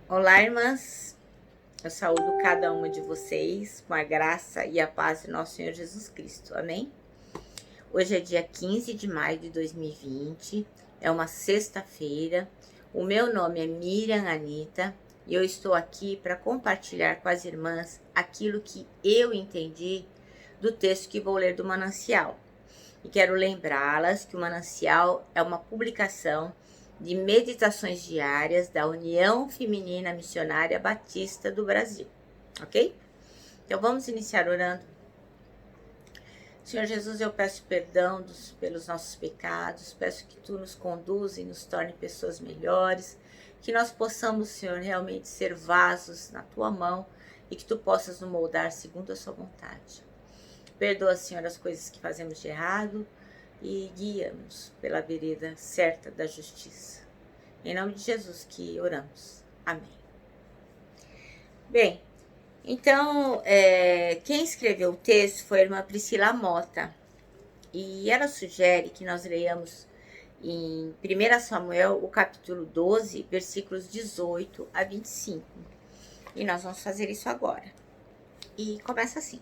Olá, irmãs. Eu saúdo cada uma de vocês com a graça e a paz de nosso Senhor Jesus Cristo. Amém? Hoje é dia 15 de maio de 2020. É uma sexta-feira. O meu nome é Miriam Anita e eu estou aqui para compartilhar com as irmãs aquilo que eu entendi do texto que vou ler do Manancial. E quero lembrá-las que o Manancial é uma publicação de meditações diárias da União Feminina Missionária Batista do Brasil, ok? Então vamos iniciar orando. Senhor Jesus, eu peço perdão pelos nossos pecados, peço que Tu nos conduza e nos torne pessoas melhores, que nós possamos, Senhor, realmente ser vasos na Tua mão e que Tu possas nos moldar segundo a Sua vontade. Perdoa, Senhor, as coisas que fazemos de errado e guia-nos pela vereda certa da justiça. Em nome de Jesus que oramos. Amém. Bem, então, quem escreveu o texto foi a irmã Priscila Mota. E ela sugere que nós leiamos em 1 Samuel, o capítulo 12, versículos 18 a 25. E nós vamos fazer isso agora. E começa assim.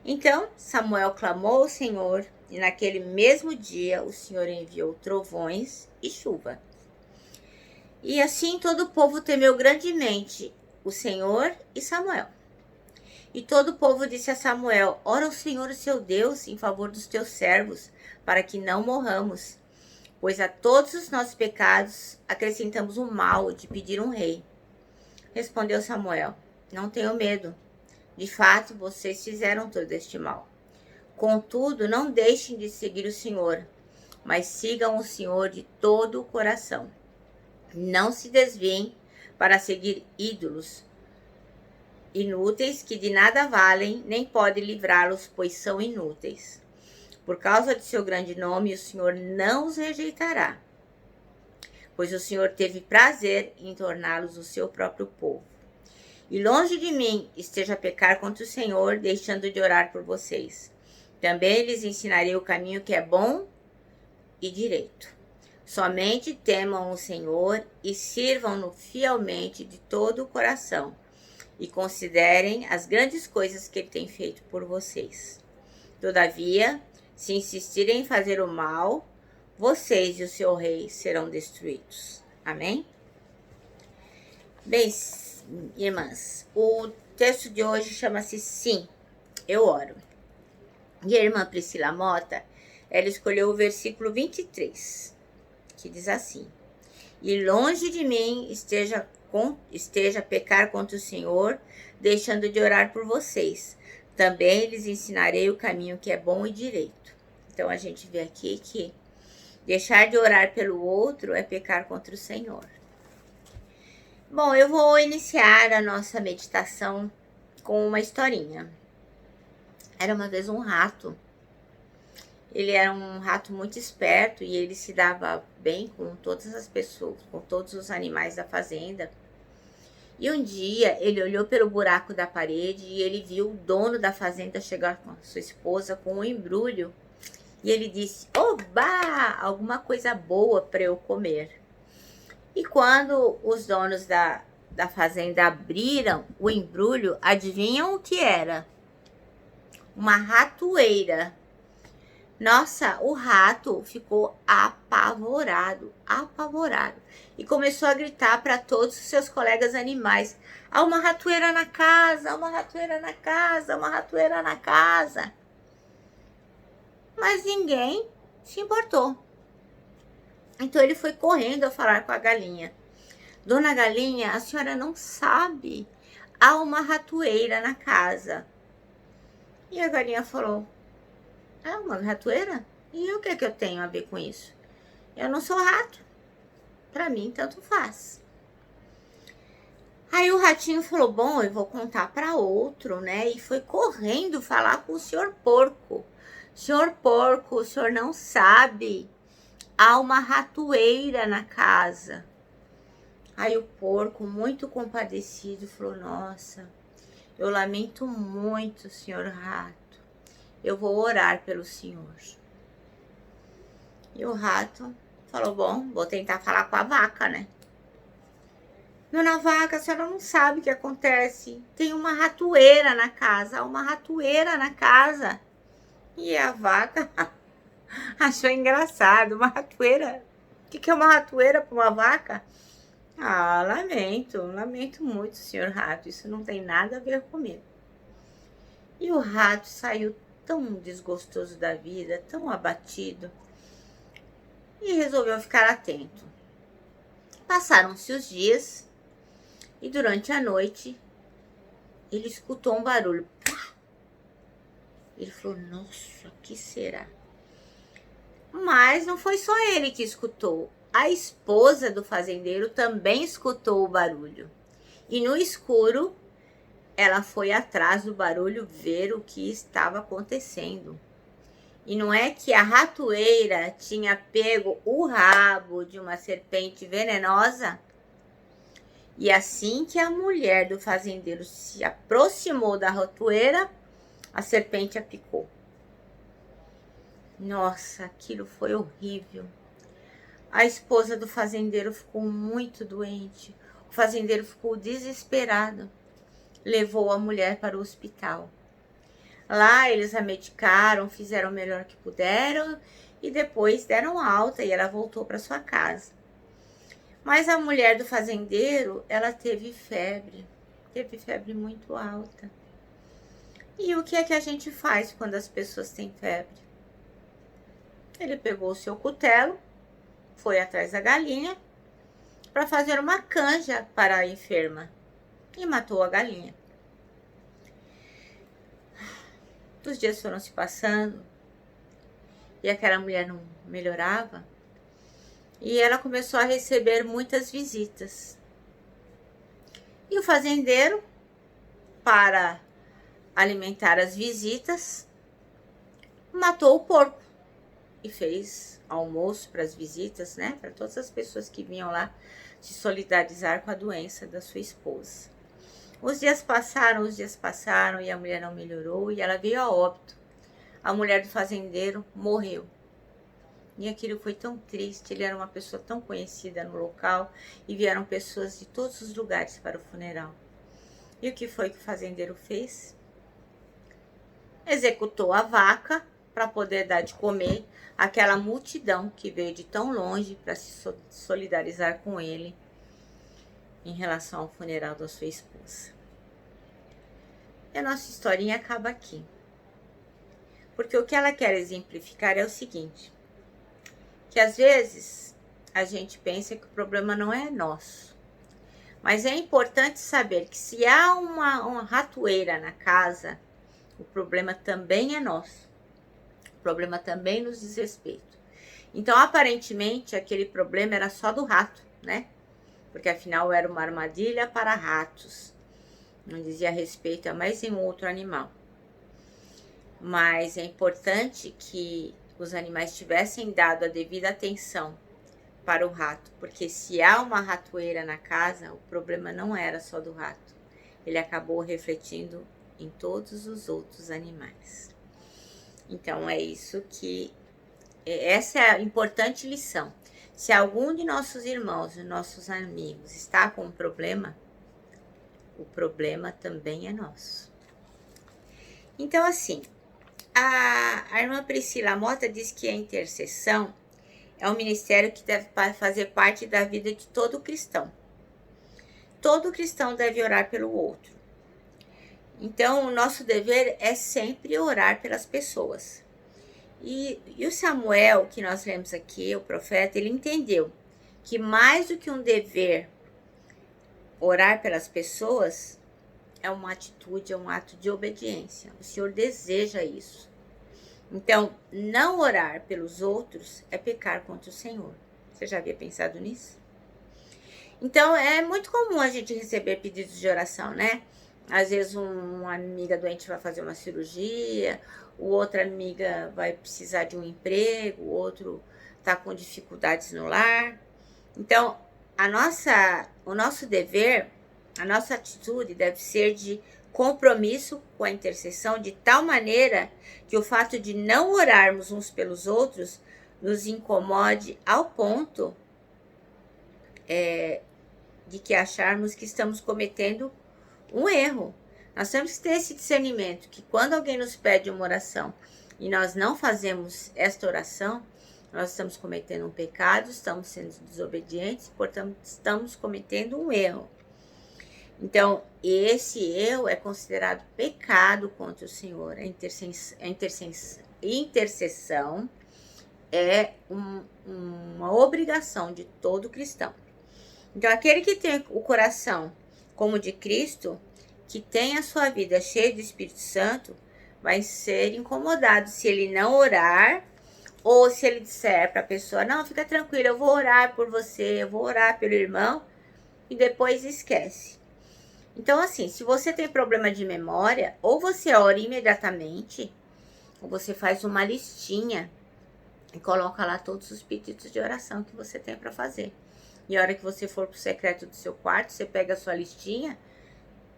Então Samuel clamou ao Senhor, e naquele mesmo dia o Senhor enviou trovões e chuva. E assim todo o povo temeu grandemente o Senhor e Samuel. E todo o povo disse a Samuel: ora ao Senhor, o seu Deus, em favor dos teus servos, para que não morramos, pois a todos os nossos pecados acrescentamos o mal de pedir um rei. Respondeu Samuel: não tenho medo. De fato, vocês fizeram todo este mal. Contudo, não deixem de seguir o Senhor, mas sigam o Senhor de todo o coração. Não se desviem para seguir ídolos inúteis que de nada valem, nem podem livrá-los, pois são inúteis. Por causa de seu grande nome, o Senhor não os rejeitará, pois o Senhor teve prazer em torná-los o seu próprio povo. E longe de mim esteja pecar contra o Senhor, deixando de orar por vocês. Também lhes ensinarei o caminho que é bom e direito. Somente temam o Senhor e sirvam-no fielmente de todo o coração, e considerem as grandes coisas que ele tem feito por vocês. Todavia, se insistirem em fazer o mal, vocês e o seu rei serão destruídos. Amém? Bem, irmãs, o texto de hoje chama-se Sim, eu oro. E a irmã Priscila Mota, ela escolheu o versículo 23, que diz assim: e longe de mim esteja pecar contra o Senhor, deixando de orar por vocês. Também lhes ensinarei o caminho que é bom e direito. Então a gente vê aqui que deixar de orar pelo outro é pecar contra o Senhor. Bom, eu vou iniciar a nossa meditação com uma historinha. Era uma vez um rato. Ele era um rato muito esperto e ele se dava bem com todas as pessoas, com todos os animais da fazenda. E um dia ele olhou pelo buraco da parede e ele viu o dono da fazenda chegar com a sua esposa com um embrulho. E ele disse: oba, alguma coisa boa para eu comer. E quando os donos da fazenda abriram o embrulho, adivinham o que era? Uma ratoeira. Nossa, o rato ficou apavorado. E começou a gritar para todos os seus colegas animais: há uma ratoeira na casa, há uma ratoeira na casa, há uma ratoeira na casa. Mas ninguém se importou. Então ele foi correndo a falar com a galinha: dona Galinha, a senhora não sabe, há uma ratoeira na casa. E a galinha falou: é uma ratoeira? E o que é que eu tenho a ver com isso? Eu não sou rato. Para mim, tanto faz. Aí o ratinho falou: bom, eu vou contar para outro, né? E foi correndo falar com o senhor porco. Senhor porco, o senhor não sabe, há uma ratoeira na casa. Aí o porco, muito compadecido, falou: nossa, eu lamento muito, senhor rato. Eu vou orar pelo senhor. E o rato falou: bom, vou tentar falar com a vaca, né? Dona Vaca, a senhora não sabe o que acontece. Tem uma ratoeira na casa, uma ratoeira na casa. E a vaca achou engraçado, uma ratoeira. O que é uma ratoeira para uma vaca? Ah, lamento muito, senhor rato. Isso não tem nada a ver comigo. E o rato saiu tão desgostoso da vida, tão abatido, e resolveu ficar atento. Passaram-se os dias e durante a noite ele escutou um barulho. Ele falou, nossa, o que será? Mas não foi só ele que escutou. A esposa do fazendeiro também escutou o barulho. E no escuro, ela foi atrás do barulho ver o que estava acontecendo. E não é que a ratoeira tinha pego o rabo de uma serpente venenosa? E assim que a mulher do fazendeiro se aproximou da ratoeira, a serpente a picou. Nossa, aquilo foi horrível. A esposa do fazendeiro ficou muito doente. O fazendeiro ficou desesperado. Levou a mulher para o hospital. Lá eles a medicaram, fizeram o melhor que puderam e depois deram alta e ela voltou para sua casa. Mas a mulher do fazendeiro, ela teve febre muito alta. E o que é que a gente faz quando as pessoas têm febre? Ele pegou o seu cutelo, foi atrás da galinha para fazer uma canja para a enferma e matou a galinha. Os dias foram se passando e aquela mulher não melhorava e ela começou a receber muitas visitas. E o fazendeiro, para alimentar as visitas, matou o porco e fez almoço para as visitas, né? Para todas as pessoas que vinham lá se solidarizar com a doença da sua esposa. Os dias passaram e a mulher não melhorou e ela veio a óbito. A mulher do fazendeiro morreu. E aquilo foi tão triste, ele era uma pessoa tão conhecida no local e vieram pessoas de todos os lugares para o funeral. E o que foi que o fazendeiro fez? Executou a vaca para poder dar de comer àquela multidão que veio de tão longe para se solidarizar com ele em relação ao funeral da sua esposa. E a nossa historinha acaba aqui. Porque o que ela quer exemplificar é o seguinte, que às vezes a gente pensa que o problema não é nosso. Mas é importante saber que se há uma ratoeira na casa, o problema também é nosso. O problema também nos diz respeito. Então, aparentemente, aquele problema era só do rato, né? Porque afinal era uma armadilha para ratos. Não dizia respeito a mais nenhum outro animal. Mas é importante que os animais tivessem dado a devida atenção para o rato. Porque se há uma ratoeira na casa, o problema não era só do rato. Ele acabou refletindo em todos os outros animais. Então, é isso que... Essa é a importante lição. Se algum de nossos irmãos e nossos amigos está com um problema, o problema também é nosso. Então, assim, a irmã Priscila Mota diz que a intercessão é um ministério que deve fazer parte da vida de todo cristão. Todo cristão deve orar pelo outro. Então, o nosso dever é sempre orar pelas pessoas. E o Samuel, que nós lemos aqui, o profeta, ele entendeu que mais do que um dever orar pelas pessoas, é uma atitude, é um ato de obediência. O Senhor deseja isso. Então, não orar pelos outros é pecar contra o Senhor. Você já havia pensado nisso? Então, é muito comum a gente receber pedidos de oração, né? Às vezes uma amiga doente vai fazer uma cirurgia, outra amiga vai precisar de um emprego, o outro está com dificuldades no lar. Então, o nosso dever, a nossa atitude deve ser de compromisso com a intercessão, de tal maneira que o fato de não orarmos uns pelos outros nos incomode ao ponto de que acharmos que estamos cometendo um erro. Nós temos que ter esse discernimento que quando alguém nos pede uma oração e nós não fazemos esta oração, nós estamos cometendo um pecado, estamos sendo desobedientes, portanto, estamos cometendo um erro. Então, esse erro é considerado pecado contra o Senhor. A intercessão é uma obrigação de todo cristão. Então, aquele que tem o coração como de Cristo, que tem a sua vida cheia do Espírito Santo, vai ser incomodado se ele não orar, ou se ele disser para a pessoa, não, fica tranquila, eu vou orar por você, eu vou orar pelo irmão, e depois esquece. Então, assim, se você tem problema de memória, ou você ora imediatamente, ou você faz uma listinha e coloca lá todos os pedidos de oração que você tem para fazer. E a hora que você for pro secreto do seu quarto, você pega a sua listinha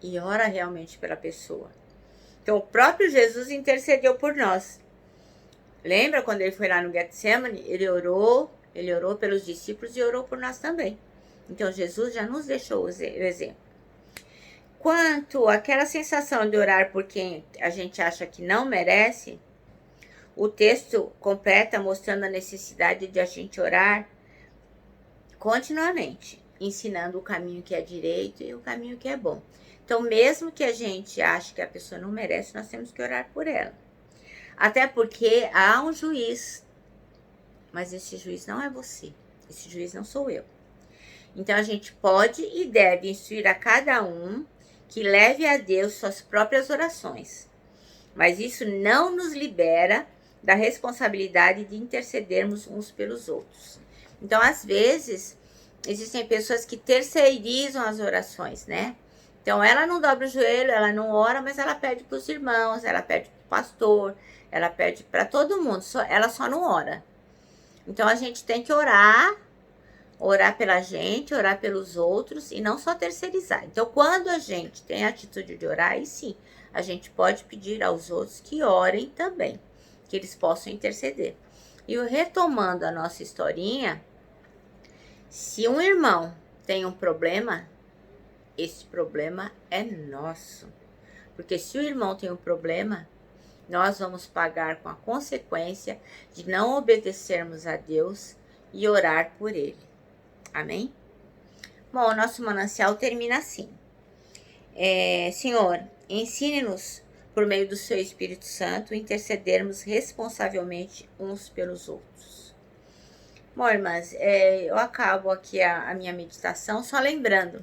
e ora realmente pela pessoa. Então, o próprio Jesus intercedeu por nós. Lembra quando ele foi lá no Getsemane? Ele orou pelos discípulos e orou por nós também. Então, Jesus já nos deixou o exemplo. Quanto àquela sensação de orar por quem a gente acha que não merece, o texto completa mostrando a necessidade de a gente orar continuamente, ensinando o caminho que é direito e o caminho que é bom. Então, mesmo que a gente ache que a pessoa não merece, nós temos que orar por ela. Até porque há um juiz, mas esse juiz não é você, esse juiz não sou eu. Então, a gente pode e deve instruir a cada um que leve a Deus suas próprias orações. Mas isso não nos libera da responsabilidade de intercedermos uns pelos outros. Então, às vezes, existem pessoas que terceirizam as orações, né? Então, ela não dobra o joelho, ela não ora, mas ela pede para os irmãos, ela pede para o pastor, ela pede para todo mundo, ela só não ora. Então, a gente tem que orar pela gente, orar pelos outros e não só terceirizar. Então, quando a gente tem a atitude de orar, aí sim, a gente pode pedir aos outros que orem também, que eles possam interceder. E retomando a nossa historinha, se um irmão tem um problema, esse problema é nosso. Porque se o irmão tem um problema, nós vamos pagar com a consequência de não obedecermos a Deus e orar por ele. Amém? Bom, o nosso manancial termina assim. Senhor, ensine-nos, por meio do seu Espírito Santo, intercedermos responsavelmente uns pelos outros. Bom, irmãs, eu acabo aqui a minha meditação só lembrando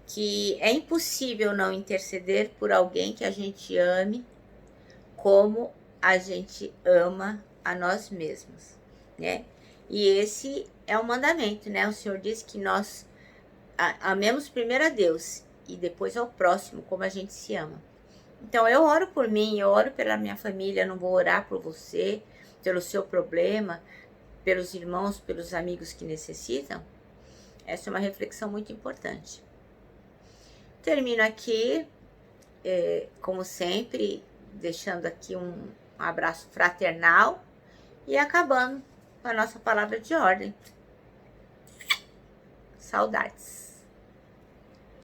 que é impossível não interceder por alguém que a gente ame como a gente ama a nós mesmos, né? E esse é o mandamento, né? O Senhor disse que nós amemos primeiro a Deus e depois ao próximo, como a gente se ama. Então, eu oro por mim, eu oro pela minha família, eu não vou orar por você, pelo seu problema, pelos irmãos, pelos amigos que necessitam. Essa é uma reflexão muito importante. Termino aqui, como sempre, deixando aqui um abraço fraternal e acabando com a nossa palavra de ordem. Saudades.